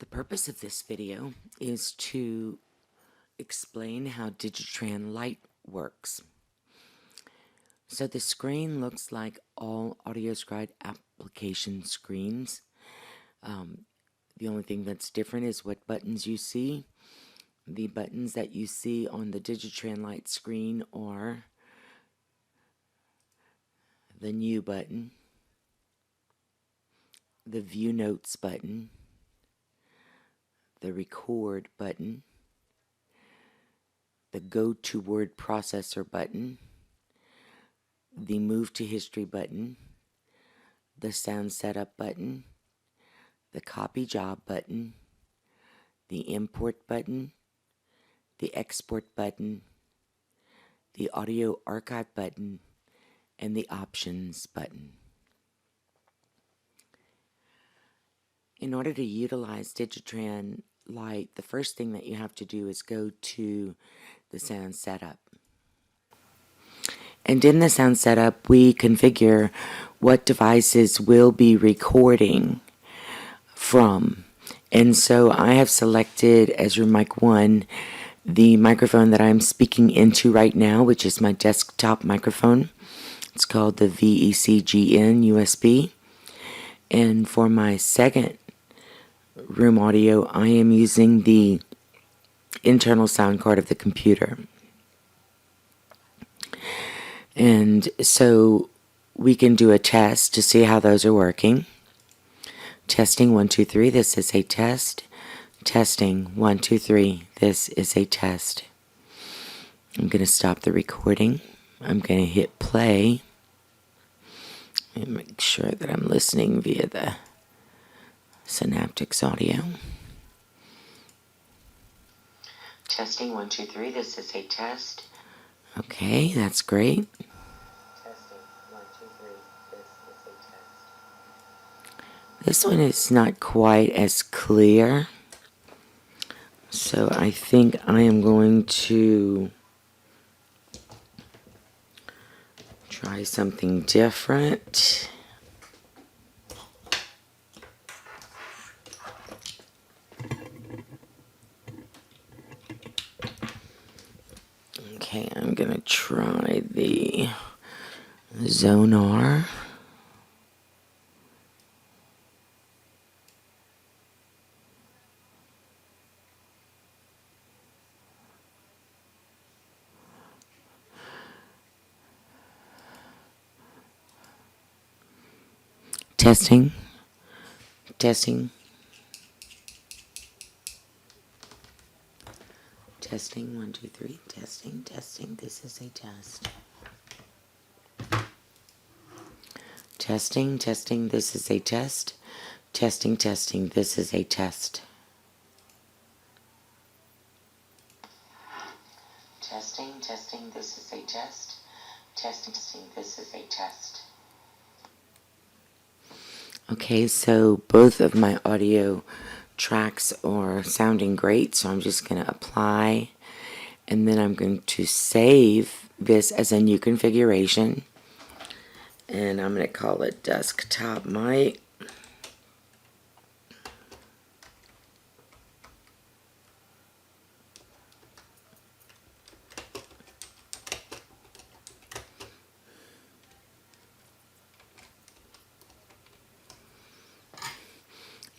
purpose of this video is to explain how DigiTran Lite works. So the screen looks like all AudioScribe application screens. The only thing that's different is what buttons you see. The buttons that you see on the DigiTran Lite screen are the New button, the View Notes button, the Record button, the Go to Word Processor button, the Move to History button, the Sound Setup button, the Copy Job button, the Import button, the Export button, the Audio Archive button, and the Options button. In order to utilize DigiTran Lite, the first thing that you have to do is go to the Sound Setup. And in the Sound Setup, we configure what devices will be recording from. And so I have selected as your mic 1 the microphone that I'm speaking into right now, which is my desktop microphone. It's called the VECGN USB. And for my second room audio, I am using the internal sound card of the computer. And so we can do a test to see how those are working. Testing 1 2 3, this is a test. Testing 1 2 3, this is a test. I'm going to stop the recording. I'm going to hit play and make sure that I'm listening via the Synaptics audio. Testing 1 2 3, this is a test. Okay, that's great. Testing 1 2 3, this is a test. This one is not quite as clear, so I think I am going to try something different. Okay, I'm going to try the Zonar. Testing. Testing. Testing 1 2 3. Testing. Testing. This is a test. Testing. Testing. This is a test. Testing. Testing. This is a test. Testing. Testing. This is a test. Testing. Testing. This is a test. Okay, so both of my audio tracks are sounding great, so I'm just going to apply, and then I'm going to save this as a new configuration, and I'm going to call it desktop mic.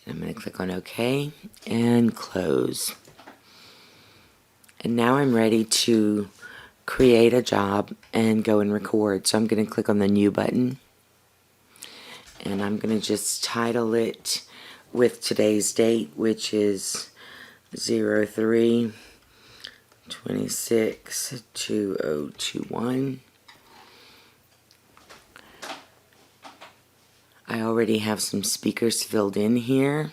I'm going to click on OK and close. And now I'm ready to create a job and go and record. So I'm going to click on the New button. And I'm going to just title it with today's date, which is 03/26/2021. I already have some speakers filled in here,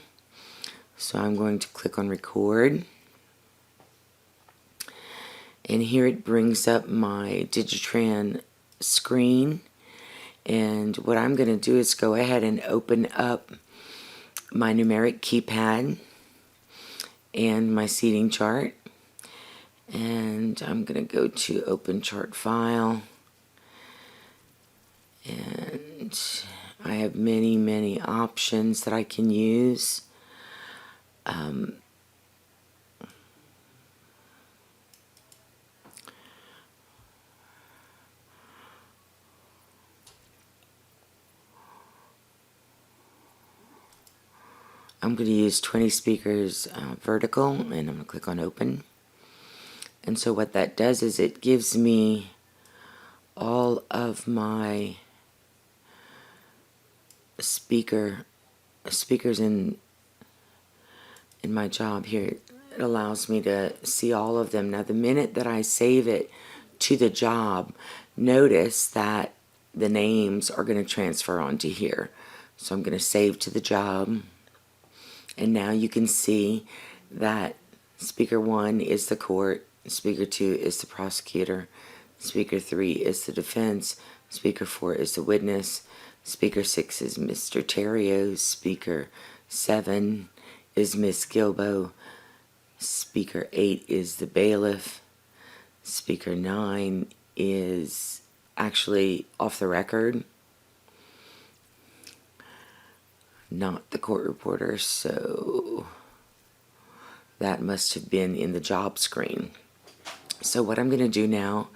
so I'm going to click on record, and here it brings up my DigiTran screen, and what I'm going to do is go ahead and open up my numeric keypad and my seating chart, and I'm going to go to open chart file, and I have many options that I can use. I'm going to use 20 speakers vertical, and I'm going to click on open. And so what that does is it gives me all of my speakers in my job here. It allows me to see all of them. Now the minute that I save it to the job, notice that the names are going to transfer onto here. So I'm going to save to the job, and now you can see that speaker 1 is the court, speaker 2 is the prosecutor, speaker 3 is the defense, speaker 4 is the witness, speaker 6 is Mr. Terrio, speaker 7 is Miss Gilbo, speaker 8 is the bailiff, speaker 9 is actually off the record, not the court reporter, so that must have been in the job screen. So what I'm going to do now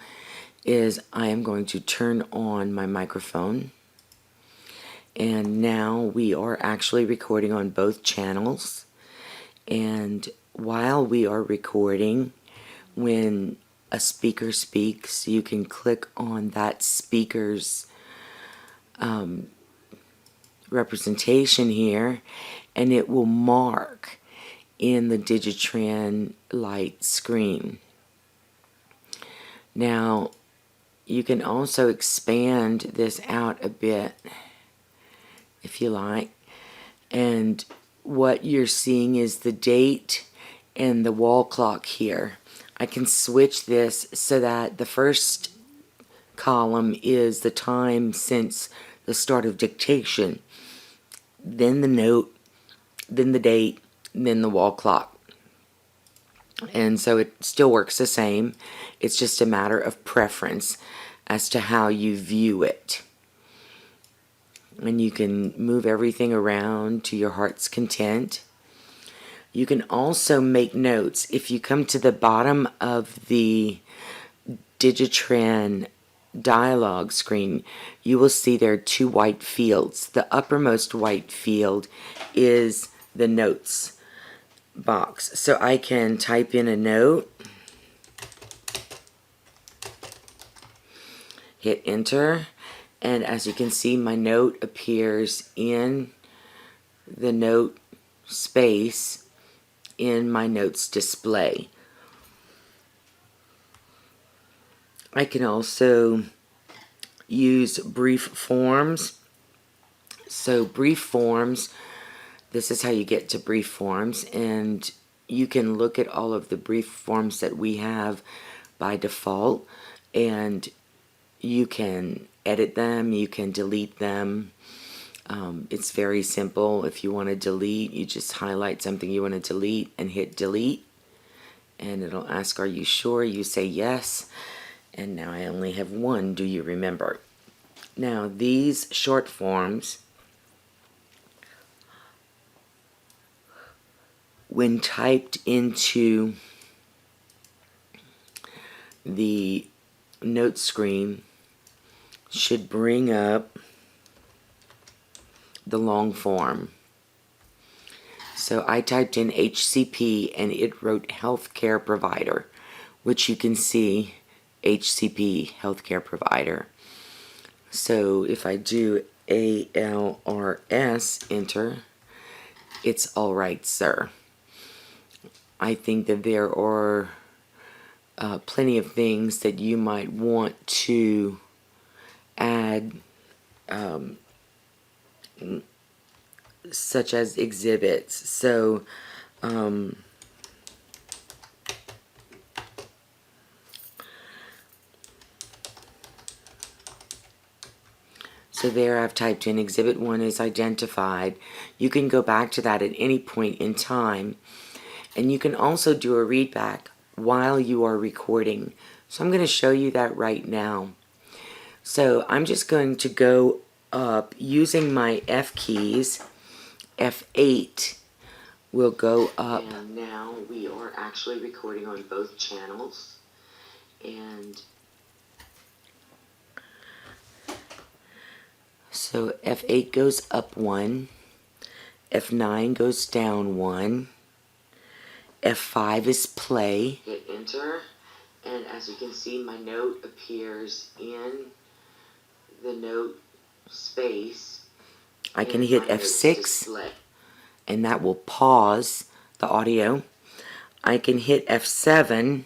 is I am going to turn on my microphone, and now we are actually recording on both channels. And while we are recording, when a speaker speaks, you can click on that speaker's representation here, and it will mark in the DigiTran Lite screen. Now you can also expand this out a bit if you like, and what you're seeing is the date and the wall clock here. I can switch this so that the first column is the time since the start of dictation, then the note, then the date, then the wall clock. And so it still works the same. It's just a matter of preference as to how you view it. And you can move everything around to your heart's content. You can also make notes. If you come to the bottom of the DigiTran dialog screen, you will see there are two white fields. The uppermost white field is the notes box. So I can type in a note, hit enter, and as you can see, my note appears in the note space in my notes display. I can also use brief forms. So brief forms, this is how you get to brief forms, and you can look at all of the brief forms that we have by default, and you can edit them, you can delete them. It's very simple. If you want to delete, you just highlight something you want to delete and hit delete, and it'll ask, are you sure? You say yes, and now I only have one, do you remember? Now these short forms, when typed into the note screen, should bring up the long form. So I typed in HCP and it wrote healthcare provider, which you can see HCP, healthcare provider. So if I do ALRS, enter, it's all right, sir. I think that there are plenty of things that you might want to add, such as exhibits. So there I've typed in exhibit 1 is identified. You can go back to that at any point in time, and you can also do a read back while you are recording. So I'm going to show you that right now. So I'm just going to go up using my F keys, F8 will go up. And now we are actually recording on both channels. And so F8 goes up 1, F9 goes down 1, F5 is play. Hit enter, and as you can see, my note appears in the note space. I can hit F6, and that will pause the audio. I can hit F7,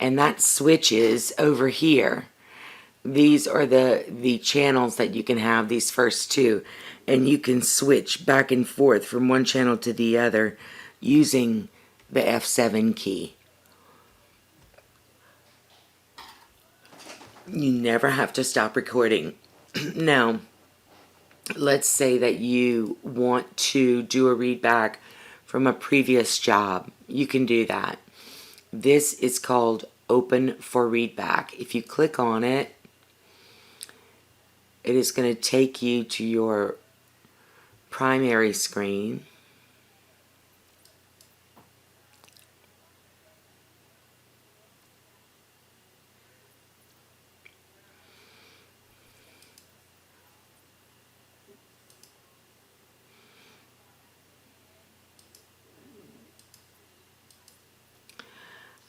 and that switches over here. These are the channels that you can have, these first two, and you can switch back and forth from one channel to the other using the F7 key. You never have to stop recording. Now, let's say that you want to do a read back from a previous job. You can do that. This is called Open for Readback. If you click on it, it is going to take you to your primary screen.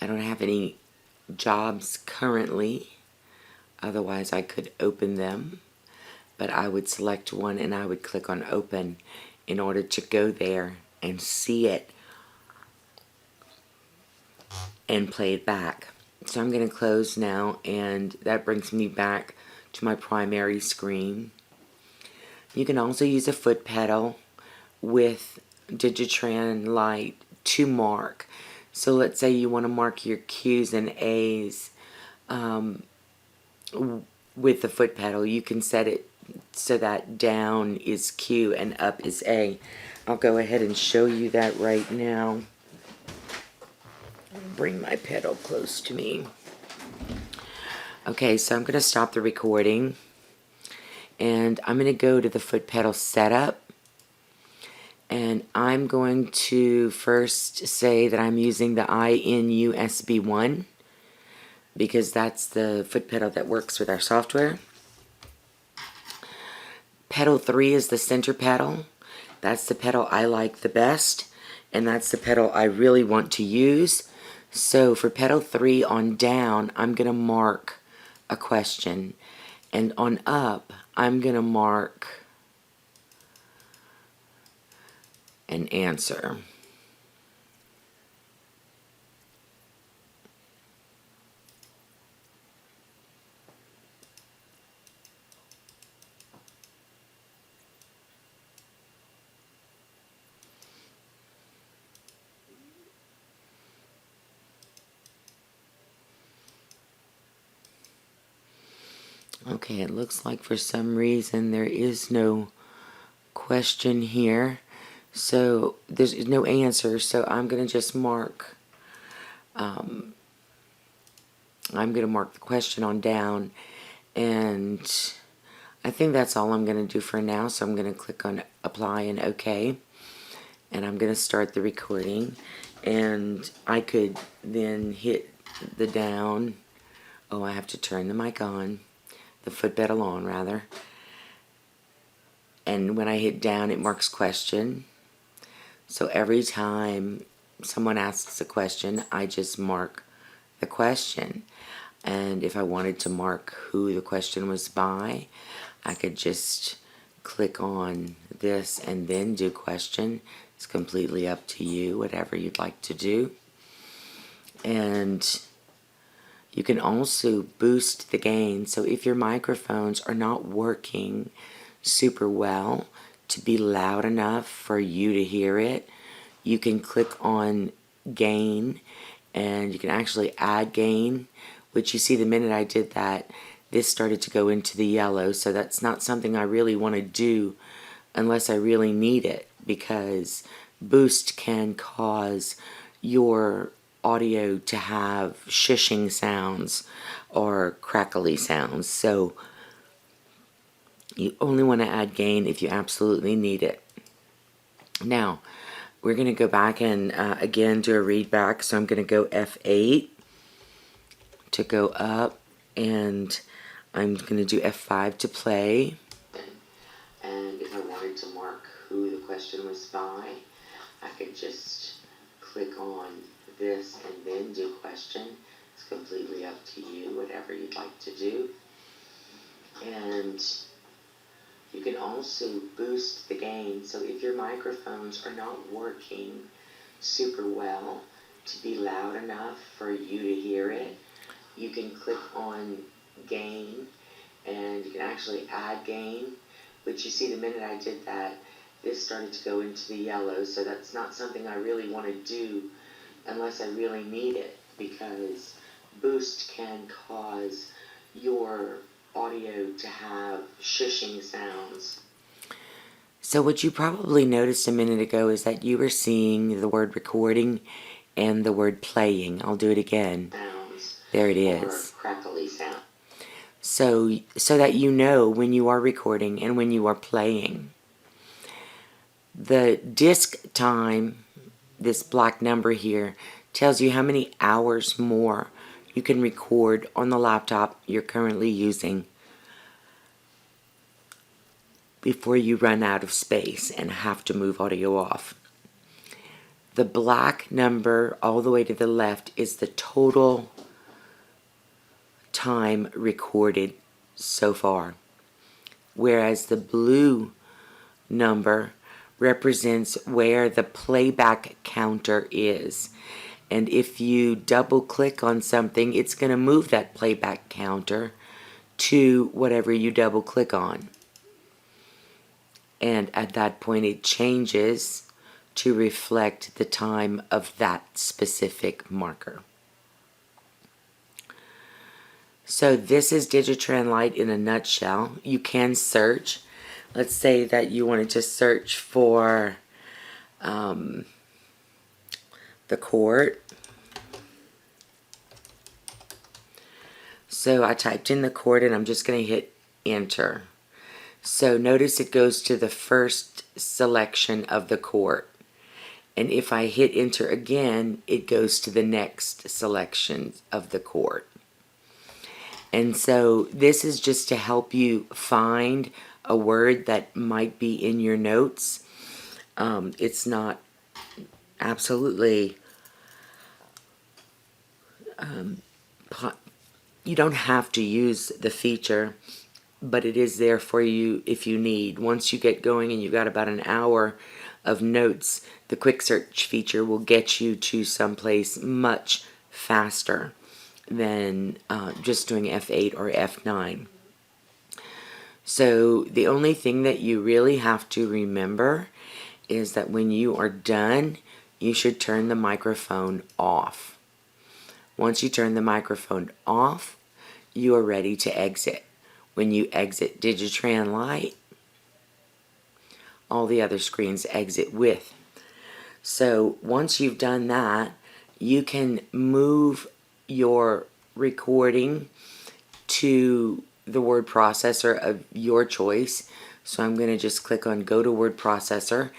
I don't have any jobs currently, otherwise I could open them, but I would select one and I would click on open in order to go there and see it and play it back. So I'm going to close now, and that brings me back to my primary screen. You can also use a foot pedal with DigiTran Lite to mark. So let's say you want to mark your Q's and A's with the foot pedal. You can set it so that down is Q and up is A. I'll go ahead and show you that right now. Bring my pedal close to me. Okay, so I'm going to stop the recording, and I'm going to go to the foot pedal setup. And I'm going to first say that I'm using the INUSB1 because that's the foot pedal that works with our software. Pedal 3 is the center pedal. That's the pedal I like the best, and that's the pedal I really want to use. So for pedal 3 on down, I'm going to mark a question, and on up, I'm going to mark an answer. Okay, it looks like for some reason there is no question here. So there's no answer, so I'm going to just mark, I'm going to mark the question on down, and I think that's all I'm going to do for now. So I'm going to click on apply and OK, and I'm going to start the recording, and I could then hit the down. Oh, I have to turn the mic on, the foot pedal on rather, and when I hit down it marks question. So every time someone asks a question, I just mark the question. And if I wanted to mark who the question was by, I could just click on this and then do question. It's completely up to you, whatever you'd like to do. And you can also boost the gain. So if your microphones are not working super well to be loud enough for you to hear it, you can click on gain, and you can actually add gain, which you see the minute I did that, this started to go into the yellow. So that's not something I really want to do unless I really need it, because boost can cause your audio to have shushing sounds or crackly sounds. So you only want to add gain if you absolutely need it. Now, We're going to go back and again do a read back. So I'm going to go F8 to go up, and I'm going to do F5 to play. And if I wanted to mark who the question was by, I could just click on this and then do question. It's completely up to you, whatever you'd like to do. And you can also boost the gain. So if your microphones are not working super well to be loud enough for you to hear it, you can click on gain, and you can actually add gain. But you see, the minute I did that, this started to go into the yellow. So that's not something I really want to do unless I really need it, because boost can cause your audio to have shushing sounds. So what you probably noticed a minute ago is that you were seeing the word recording and the word playing. I'll do it again. Sounds. There it is. Or crackly sound. So that you know when you are recording and when you are playing. The disk time, this black number here, tells you how many hours more you can record on the laptop you're currently using before you run out of space and have to move audio off. The black number all the way to the left is the total time recorded so far, whereas the blue number represents where the playback counter is. And if you double click on something, it's going to move that playback counter to whatever you double click on. And at that point it changes to reflect the time of that specific marker. So this is DigiTran Lite in a nutshell. You can search. Let's say that you wanted to search for the court. So I typed in the court and I'm just going to hit enter. So notice it goes to the first selection of the court. And if I hit enter again, it goes to the next selection of the court. And so this is just to help you find a word that might be in your notes. It's not absolutely, you don't have to use the feature, but it is there for you if you need. Once you get going and you've got about an hour of notes, the quick search feature will get you to someplace much faster than just doing F8 or F9. So the only thing that you really have to remember is that when you are done, you should turn the microphone off. Once you turn the microphone off, you are ready to exit. When you exit DigiTran Lite, all the other screens exit with. So once you've done that, you can move your recording to the word processor of your choice. So I'm going to just click on go to word processor,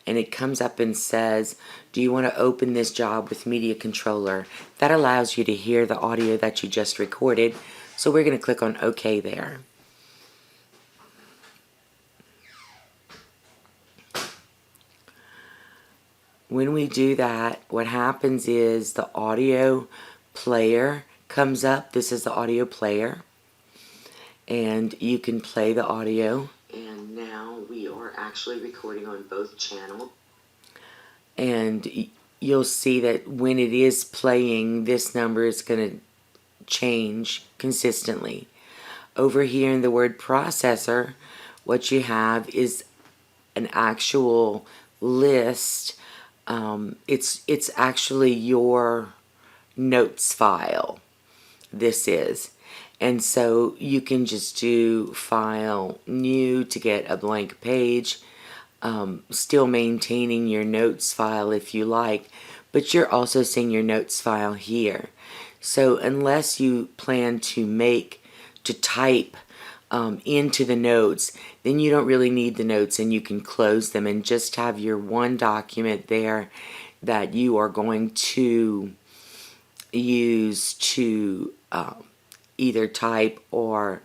and it comes up and says, do you want to open this job with media controller? That allows you to hear the audio that you just recorded. So we're going to click on OK there. When we do that, what happens is the audio player comes up. This is the audio player, and you can play the audio. And now we are actually recording on both channels. And you'll see that when it is playing, this number is going to change consistently. Over here in the word processor, what you have is an actual list. It's actually your notes file. This is. And so you can just do file new to get a blank page, still maintaining your notes file if you like, but you're also seeing your notes file here. So unless you plan to type into the notes, then you don't really need the notes and you can close them and just have your one document there that you are going to use to either type or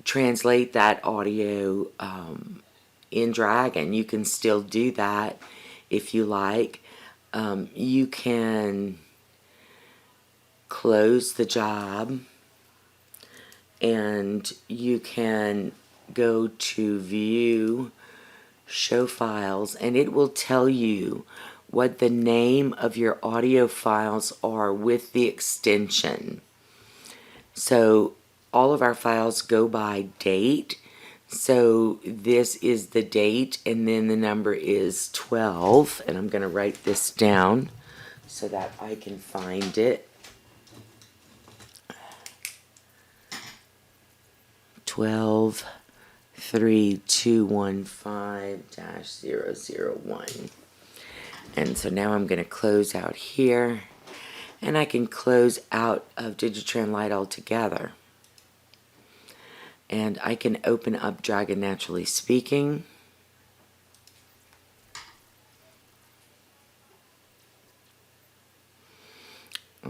translate that audio in Dragon. You can still do that if you like. You can close the job and you can go to view show files and it will tell you what the name of your audio files are with the extension. So all of our files go by date. So this is the date and then the number is 12, and I'm going to write this down so that I can find it. 123215-001. And so now I'm going to close out here, and I can close out of DigiTran Lite altogether. And I can open up Dragon Naturally Speaking.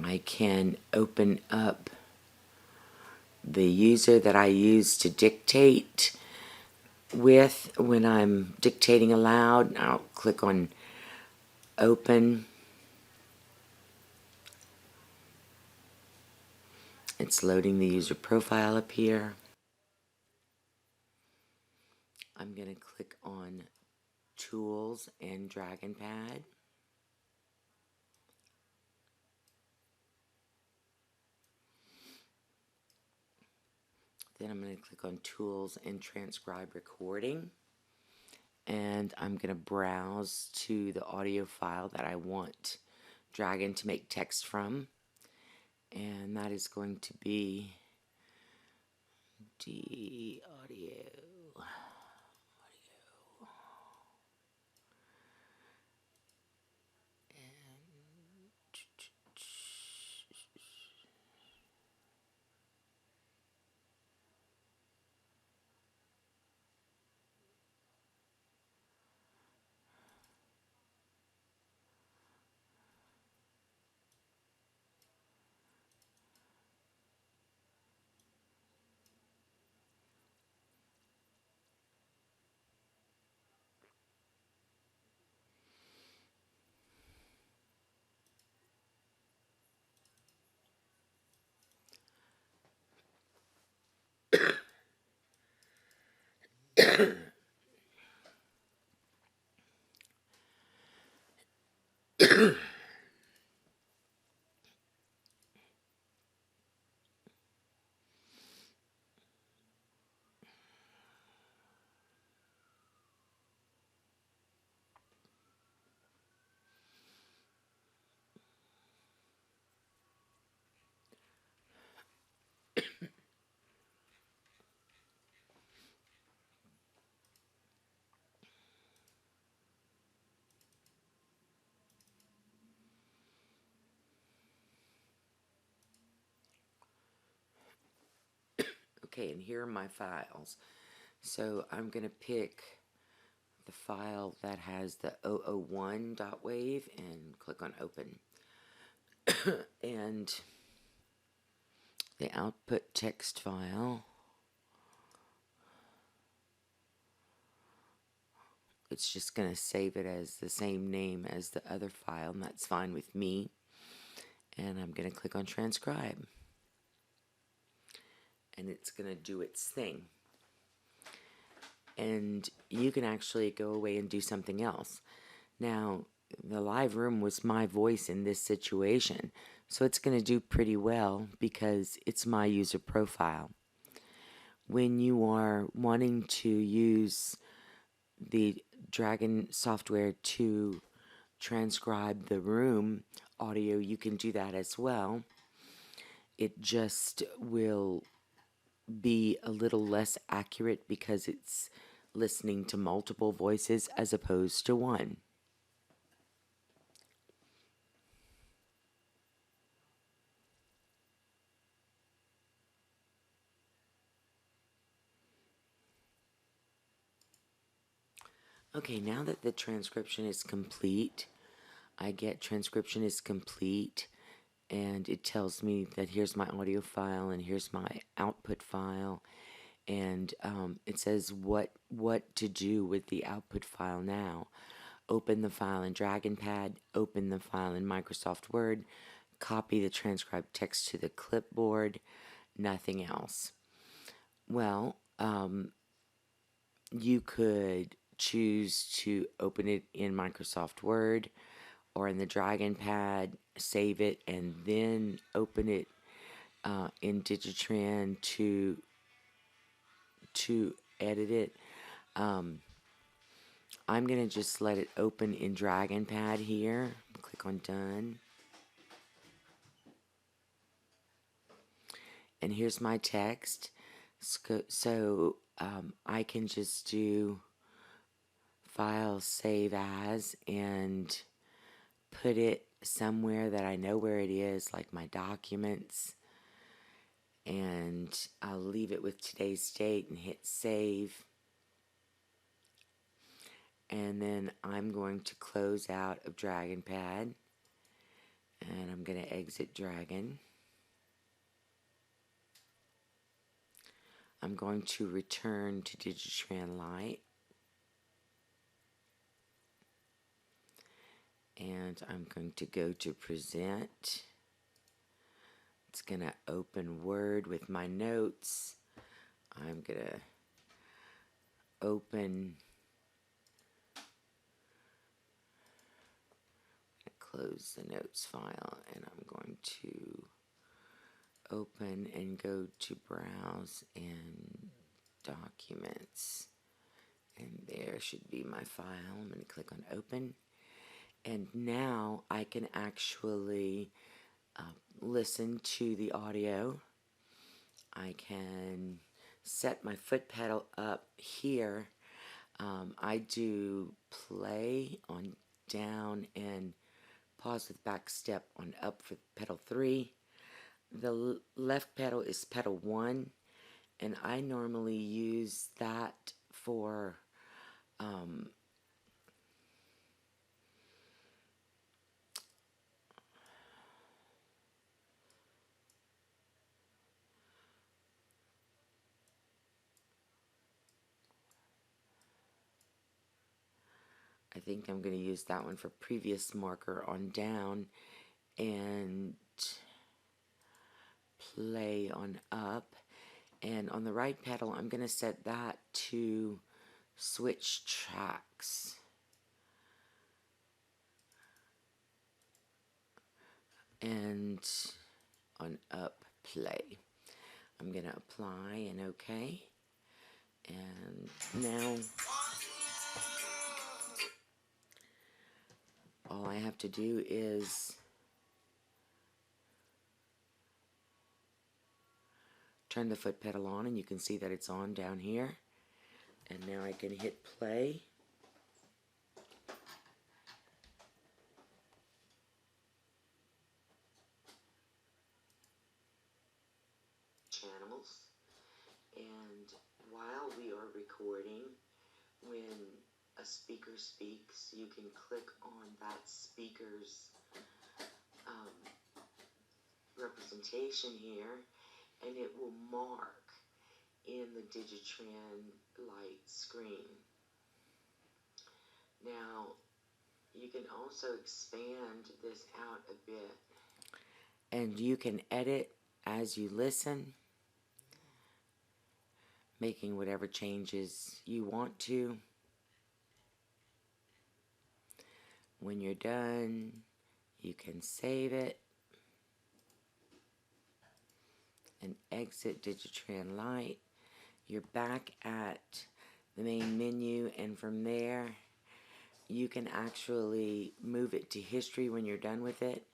I can open up the user that I use to dictate with when I'm dictating aloud. I'll click on open. It's loading the user profile up here. I'm going to click on Tools and Dragon Pad. Then I'm going to click on Tools and Transcribe Recording. And I'm going to browse to the audio file that I want Dragon to make text from. And that is going to be D audio. Okay, and here are my files. So I'm going to pick the file that has the 001.wave and click on open. And the output text file, it's just going to save it as the same name as the other file, and that's fine with me. And I'm going to click on transcribe. And it's going to do its thing. And you can actually go away and do something else. Now, the live room was my voice in this situation, so it's going to do pretty well because it's my user profile. When you are wanting to use the Dragon software to transcribe the room audio, you can do that as well. It just will be a little less accurate because it's listening to multiple voices as opposed to one. Okay, now that the transcription is complete, I get transcription is complete, and it tells me that here's my audio file and here's my output file, and it says what to do with the output file now. Open the file in DragonPad, open the file in Microsoft Word, copy the transcribed text to the clipboard, nothing else. Well, you could choose to open it in Microsoft Word or in the DragonPad, save it, and then open it in DigiTran to edit it. I'm going to just let it open in DragonPad here. Click on Done. And here's my text. So I can just do File, Save As, and put it somewhere that I know where it is, like my documents. And I'll leave it with today's date and hit Save. And then I'm going to close out of DragonPad. And I'm going to exit Dragon. I'm going to return to DigiTran Lite. And I'm going to go to Present. It's going to open Word with my notes. I'm going to open, close the notes file, and I'm going to open and go to Browse and Documents. And there should be my file. I'm going to click on Open. And now I can actually listen to the audio. I can set my foot pedal up here. I do play on down and pause with back step on up for pedal 3. The left pedal is pedal 1, and I normally use that for I think I'm going to use that one for previous marker on down, and play on up. And on the right pedal, I'm going to set that to switch tracks. And on up, play. I'm going to apply and OK. And now all I have to do is turn the foot pedal on, and you can see that it's on down here. And now I can hit play. Channels. And while we are recording, when a speaker speaks, you can click on that speaker's representation here, and it will mark in the DigiTran Lite screen. Now, you can also expand this out a bit, and you can edit as you listen, making whatever changes you want to. When you're done, you can save it and exit DigiTran Lite. You're back at the main menu, and from there you can actually move it to history when you're done with it.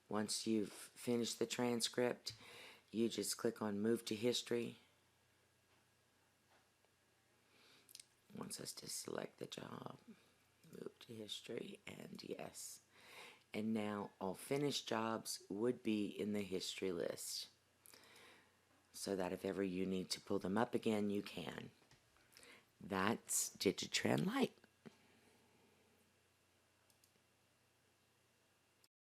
Once you've finished the transcript, you just click on Move to History. It wants us to select the job, move to history, and yes. And now all finished jobs would be in the history list, so that if ever you need to pull them up again, you can. That's DigiTran Lite.